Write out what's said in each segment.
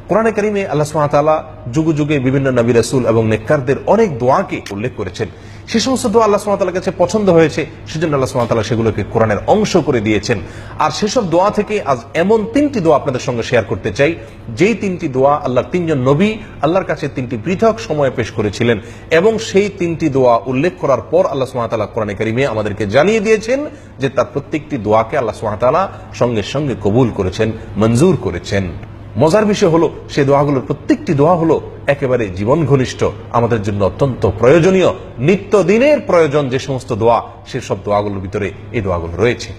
কোরআনে কারিমে আল্লাহ সুবহানাহু ওয়া তাআলা যুগে যুগে বিভিন্ন নবী রাসূল এবং নেককারদের অনেক দোয়াকে উল্লেখ করেছেন। সে সমস্ত দোয়া আল্লাহ সুবহানাহু ওয়া তাআলার কাছে পছন্দ হয়েছে, সেজন্য আল্লাহ সুবহানাহু ওয়া তাআলা সেগুলোকে কোরআনের অংশ করে দিয়েছেন। আর সেসব দোয়া থেকে আজ এমন 3টি দোয়া আপনাদের সঙ্গে শেয়ার করতে চাই, যেই 3টি দোয়া আল্লাহর 3জন নবী আল্লাহর কাছে 3টি পৃথক সময়ে পেশ করেছিলেন, এবং সেই 3টি দোয়া উল্লেখ করার পর আল্লাহ সুবহানাহু ওয়া তাআলা কোরআনে কারিমে আমাদেরকে জানিয়ে দিয়েছেন যে তার প্রত্যেকটি দোয়াকে আল্লাহ সুবহানাহু ওয়া তাআলা সঙ্গে সঙ্গে কবুল করেছেন, মঞ্জুর করেছেন। মজার বিষয় হলো সেই দোয়াগুলোর প্রত্যেকটি দোয়া হলো একেবারে জীবন ঘনিষ্ঠ, আমাদের জন্য অত্যন্ত প্রয়োজনীয়, নিত্যদিনের প্রয়োজন যে সমস্ত দোয়া, সেসব দোয়াগুলোর ভিতরে এই দোয়াগুলো রয়েছে।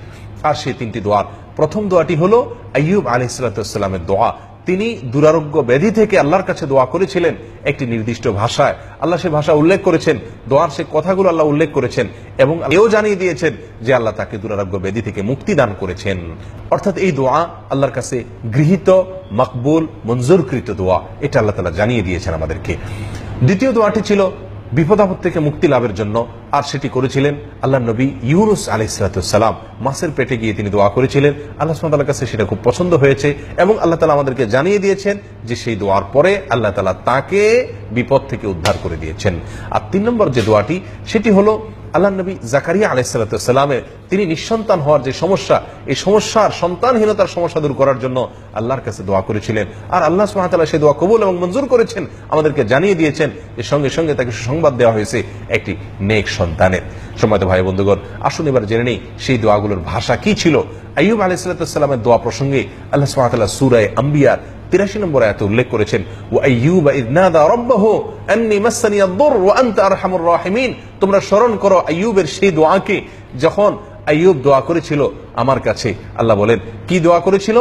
আর সেই 3টি দোয়ার প্রথম দোয়াটি হলো আইয়ুব আলাইহিস সালামের দোয়া। তিনি দুরারোগ্য ব্যাধি থেকে আল্লাহর কাছে দোয়া করেছিলেন একটি নির্দিষ্ট ভাষায়। আল্লাহ সে ভাষা উল্লেখ করেছেন, দোয়ার সে কথাগুলো আল্লাহ উল্লেখ করেছেন, এবং এও জানিয়ে দিয়েছেন যে আল্লাহ তাকে দুরারোগ্য ব্যাধি থেকে মুক্তি দান করেছেন। অর্থাৎ এই দোয়া আল্লাহর কাছে গৃহীত, মকবুল, মঞ্জুরকৃত দোয়া, এটা আল্লাহ তাআলা জানিয়ে দিয়েছেন আমাদেরকে। দ্বিতীয় দোয়াটি ছিল বিপদ আপদ থেকে মুক্তি লাভের জন্য, আর সেটি করেছিলেন আল্লাহ নবী ইউনুস আলাইহিস সালাম। মাছের পেটে গিয়ে তিনি দোয়া করেছিলেন, আল্লাহ সুবহানাহু ওয়া তাআলার কাছে সেটা খুব পছন্দ হয়েছে, এবং আল্লাহ তাআলা আমাদেরকে জানিয়ে দিয়েছেন যে সেই দোয়ার পরে আল্লাহ তাআলা তাকে বিপদ থেকে উদ্ধার করে দিয়েছেন। আর 3 নম্বর যে দোয়াটি, সেটি হলো আল্লাহ নবী জাকারিয়া আলাইহিস সালামের তিনি নিঃসন্তান হওয়ার যে সমস্যা, এই সমস্যার, সন্তানহীনতার সমস্যা দূর করার জন্য আল্লাহর কাছে দোয়া করেছিলেন, আর আল্লাহ সুবহানাহু ওয়া তাআলা সেই দোয়া কবুল এবং মঞ্জুর করেছেন, আমাদেরকে জানিয়ে দিয়েছেন যে সঙ্গে সঙ্গে তাকে সুসংবাদ দেওয়া হয়েছে একটি নেক সন্তানের। সম্মানিত ভাই বন্ধুগণ, আসুন এবার জেনে নেই সেই দোয়াগুলোর ভাষা কি ছিল। আইয়ুব আলাইহিস সালামের দোয়া প্রসঙ্গে আল্লাহ সুবহানাহু ওয়া তাআলা সূরা আম্বিয়ার 83 নম্বর আয়াতে উল্লেখ করেছেন, ওয়া আইয়ুবা ইয নাদা রাব্বাহু আন্নী মাসসানিয়াদ দুর ওয়া আনতা আরহামুর রাহিমিন। তোমরা স্মরণ করো আইয়ুবের সেই দোয়াকে, যখন আইয়ুব দোয়া করেছিল আমার কাছে। আল্লাহ বলেন কি দোয়া করেছিল?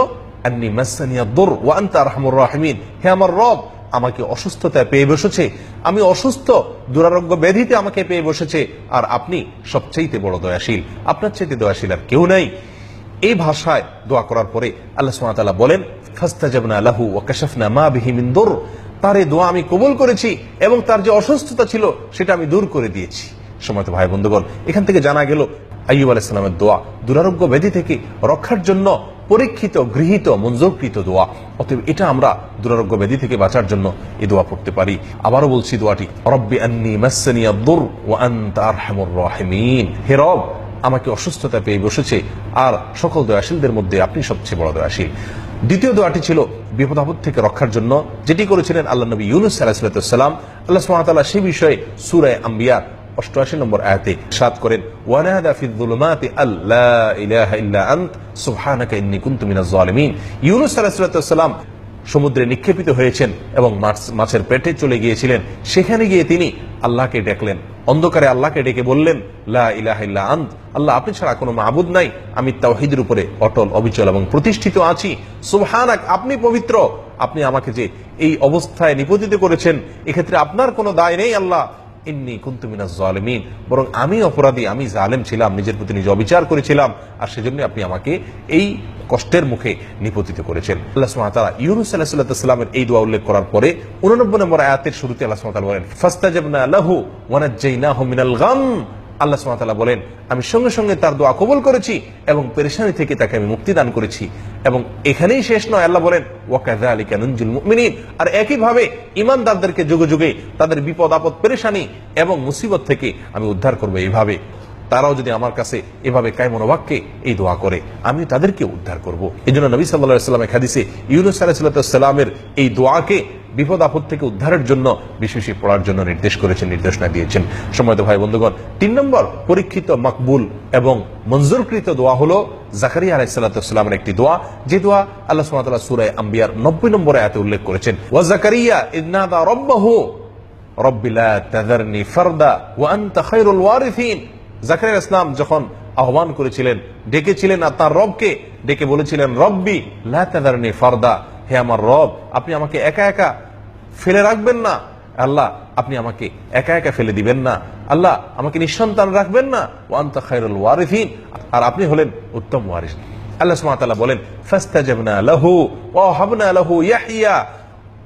আন্নী মাসসানিয়াদ দুর ওয়া আনতা আরহামুর রাহিমিন, হে আমার রব, আমাকে অসুস্থতায় পেয়ে বসেছে, আমি অসুস্থ, দুরারোগ্য ব্যাধিতে আমাকে পেয়ে বসেছে, আর আপনি সবচেয়ে বড় দয়াশীল, আপনার চাইতে দয়াশীল আর কেউ নাই। এই ভাষায় দোয়া করার পরে আল্লাহ সুবহানাহু ওয়া তাআলা বলেন, ফাস্তাজাবনা লাহু ওয়া কাশাফনা মা বিহি মিন দুর, তার এই দোয়া আমি কবুল করেছি এবং তার যে অসুস্থতা ছিল সেটা আমি দূর করে দিয়েছি। সম্মানিত ভাই বন্ধুগণ, এখান থেকে জানা গেল আইয়ুব আলাইহিস সালামের দোয়া দুরারোগ্য ব্যাধি থেকে রক্ষার জন্য পরীক্ষিত, গৃহীত, মঞ্জুরকৃত দোয়া। অতএব এটা আমরা দুরারোগ্য ব্যাধি থেকে বাঁচার জন্য এই দোয়া পড়তে পারি। আবারও বলছি দোয়াটি, রব্বি আন্নী মাসসানিয়াদ দুর ওয়া আনতা আরহামুর রাহিমিন, হে রব, আমাকে অসুস্থতা পেয়ে বসেছে, আর সকল দয়াশীলদের মধ্যে আপনি সবচেয়ে বড় দয়াশীল। দ্বিতীয় দোয়াটি ছিল বিপদ আপদ থেকে রক্ষার জন্য, যেটি করেছিলেন আল্লাহ নবী ইউনুস আলাইহিস সালাম। আল্লাহ সুবহানাহু ওয়া তাআলা সেই বিষয়ে সূরা আম্বিয়ার 88 নম্বর আয়াতে ইরশাদ করেন, ওয়ানাদা ফিয যুলুমাতি আল্লা ইলাহা ইল্লা আনত সুবহানাকা ইন্নী কুনতু মিনাজ জালিমিন। ইউনুস আলাইহিস সালাম সমুদ্রে নিক্ষেপিত হয়েছেন এবং মাছের পেটে চলে গিয়েছিলেন। সেখানে গিয়ে তিনি আল্লাহকে ডাকলেন, অন্ধকারে আল্লাহকে ডেকে বললেন, লা ইলাহা ইল্লা আন্ত, আল্লাহ আপনি ছাড়া কোনো মাবুদ নাই, আমি তাওহীদের উপরে অটল, অবিচল এবং প্রতিষ্ঠিত আছি। সুবহানাক, আপনি পবিত্র, আপনি আমাকে যে এই অবস্থায় নিপতিত করেছেন এক্ষেত্রে আপনার কোনো দায় নেই আল্লাহ। ইন্নী কুনতু মিনাজ জালিমিন, বরং আমি অপরাধী, আমি জালেম ছিলাম, নিজের প্রতি নিজে অবিচার করেছিলাম, আর সেজন্য আপনি আমাকে এই কষ্টের মুখে নিপতিত করেছেন। আল্লাহ সুবহানাহু ওয়া তাআলা ইউনুস আলাইহিস সালামের এই দোয়া উল্লেখ করার পরে 89 নম্বর আয়াতের শুরুতে আল্লাহ সুবহানাহু ওয়া তাআলা বলেন, ফাস্তাজাবনা লাহু ওয়া নাজ্জাইনাহু মিনাল গাম। আল্লাহ সুবহানাহু ওয়া তাআলা বলেন, আমি সঙ্গে সঙ্গে তার দোয়া কবুল করেছি এবং পেরেশানি থেকে তাকে আমি মুক্তি দান করেছি। এবং এখানেই শেষ নয়, আল্লাহ বলেন, ওয়া কাযালিকা নুনজিল মুমিনিন, আর একই ভাবে ঈমানদারদেরকে যুগে যুগে তাদের বিপদ আপদ, পেরেশানি এবং মুসিবত থেকে আমি উদ্ধার করব। এইভাবে তারাও যদি আমার কাছে এভাবে কায়মনোবাক্যে এই দোয়া করে, আমি তাদেরকে উদ্ধার করব। এই জন্য নবী সাল্লাল্লাহু আলাইহি ওয়াসাল্লামের হাদিসে ইউনুস আলাইহিস সালামের এই দোয়াকে বিপদ আপদ থেকে উদ্ধারের জন্য বিশেষ পড়ার জন্য নির্দেশ করেছেন, নির্দেশনা দিয়েছেন। সম্মানিত ভাই বন্ধুগণ, 3 নম্বর পরীক্ষিত, মকবুল এবং মঞ্জুরকৃত দোয়া হলো জাকারিয়া আলাইহিস সালামের একটি দোয়া, যে দোয়া আল্লাহ সুবহানাহু ওয়া তাআলা সূরা আম্বিয়ার 90 নম্বর আয়াতে উল্লেখ করেছেন, ওয়া জাকারিয়া ইয নাদা রাব্বাহু রব্বি লা তাযারনি ফারদা ওয়া আনতা খায়রুল ওয়ারিসিন। জাকারিয়া আলাইহিস সালাম যখন আহ্বান করেছিলেন, ডেকেছিলেন আর তার রবকে, ডেকে বলেছিলেন, রব্বি লা তাযারনি ফারদা, হে আমার রব, আপনি আমাকে একা একা ফেলে রাখবেন না, আল্লাহ আপনি আমাকে একা একা ফেলে দিবেন না, আল্লাহ আমাকে নিঃসন্তান রাখবেন না, ওয়া আনতা খায়রুল ওয়ারিসিন, আর আপনি হলেন উত্তম ওয়ারিস। আল্লাহ সুবহানাহু ওয়া তাআলা বলেন, ফাস্তাজাবনা লাহু ওয়া হাবনা লাহু ইয়াহইয়া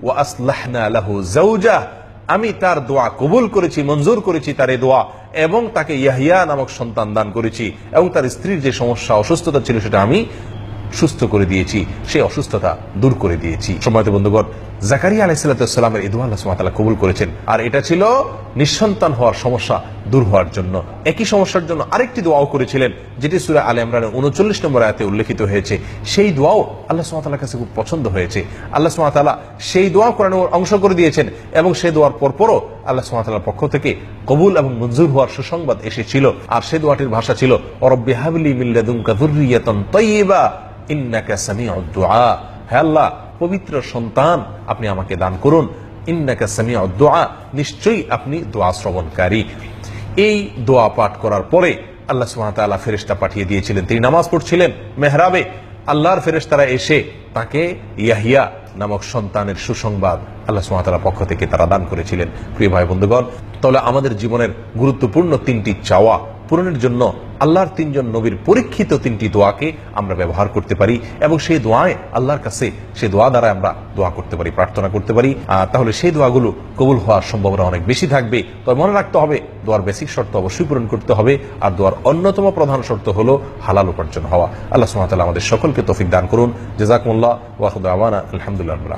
ওয়া আসলাহনা লাহু যাওজা, আমি তার দোয়া কবুল করেছি, মঞ্জুর করেছি তার এই দোয়া, এবং তাকে ইয়াহইয়া নামক সন্তান দান করেছি, এবং তার স্ত্রীর যে সমস্যা, অসুস্থতা ছিল সেটা আমি সুস্থ করে দিয়েছি, সেই অসুস্থতা দূর করে দিয়েছি। সম্মানিত বন্ধুগণ, জাকারিয়া আলাইহিস সালামের এই দোয়া আল্লাহ সুবহানাহু ওয়া তাআলা কবুল করেছেন। আর এটা ছিল নিঃসন্তান হওয়ার সমস্যা দূর হওয়ার জন্য। একই সমস্যার জন্য আরেকটি দোয়াও করেছিলেন, যেটি সূরা আলে ইমরানের 39 নম্বর আয়াতে উল্লেখিত হয়েছে। সেই দোয়াও আল্লাহ সুবহানাহু ওয়া তাআলার কাছে খুব পছন্দ হয়েছে। আল্লাহ সুবহানাহু ওয়া তাআলা সেই দোয়া কোরআনের অংশ করে দিয়েছেন এবং সেই দোয়ার পরপরও আল্লাহ সুবহানাহু ওয়া তাআলার পক্ষ থেকে কবুল এবং মঞ্জুর হওয়ার সুসংবাদ এসেছিল। আর সেই দোয়াটির ভাষা ছিল রব্বি হাবলি মিন লাদুনকা যুররিয়াতান তাইয়্যিবা ইন্নাকা সামিউদ দুআ। হে আল্লাহ, পবিত্র সন্তান আপনি আমাকে দান করুন। ইন্নাকা সামিউদ দুআ, নিশ্চয়ই আপনি দোয়া শ্রবণকারী। এই দোয়া পাঠ করার পরে আল্লাহ সুবহানাহু ওয়া তাআলা ফেরেশতা পাঠিয়ে দিয়েছিলেন। তিনি নামাজ পড়ছিলেন মেহরাবে, আল্লাহর ফেরেশতারা এসে তাকে ইয়াহিয়া নামক সন্তানের সুসংবাদ আল্লাহ সুবহানাহু ওয়া তাআলার পক্ষ থেকে তারা দান করেছিলেন। প্রিয় ভাই বন্ধুগণ, তাহলে আমাদের জীবনের গুরুত্বপূর্ণ তিনটি চাওয়া পূরণের জন্য আল্লাহর তিনজন নবীর পরীক্ষিত তিনটি দোয়াকে আমরা ব্যবহার করতে পারি এবং সেই দোয়ায় আল্লাহর কাছে সেই দোয়া দ্বারা আমরা দোয়া করতে পারি, প্রার্থনা করতে পারি। তাহলে সেই দোয়াগুলো কবুল হওয়ার সম্ভাবনা অনেক বেশি থাকবে। তবে মনে রাখতে হবে, দোয়ার বেসিক শর্ত অবশ্যই পূরণ করতে হবে। আর দোয়ার অন্যতম প্রধান শর্ত হলো হালাল উপার্জন হওয়া। আল্লাহ সুবহানাহু ওয়া তাআলা আমাদের সকলকে তৌফিক দান করুন। জাযাকুমুল্লাহ ওয়া আখিরু দাওয়ানা আলহামদুলিল্লাহ।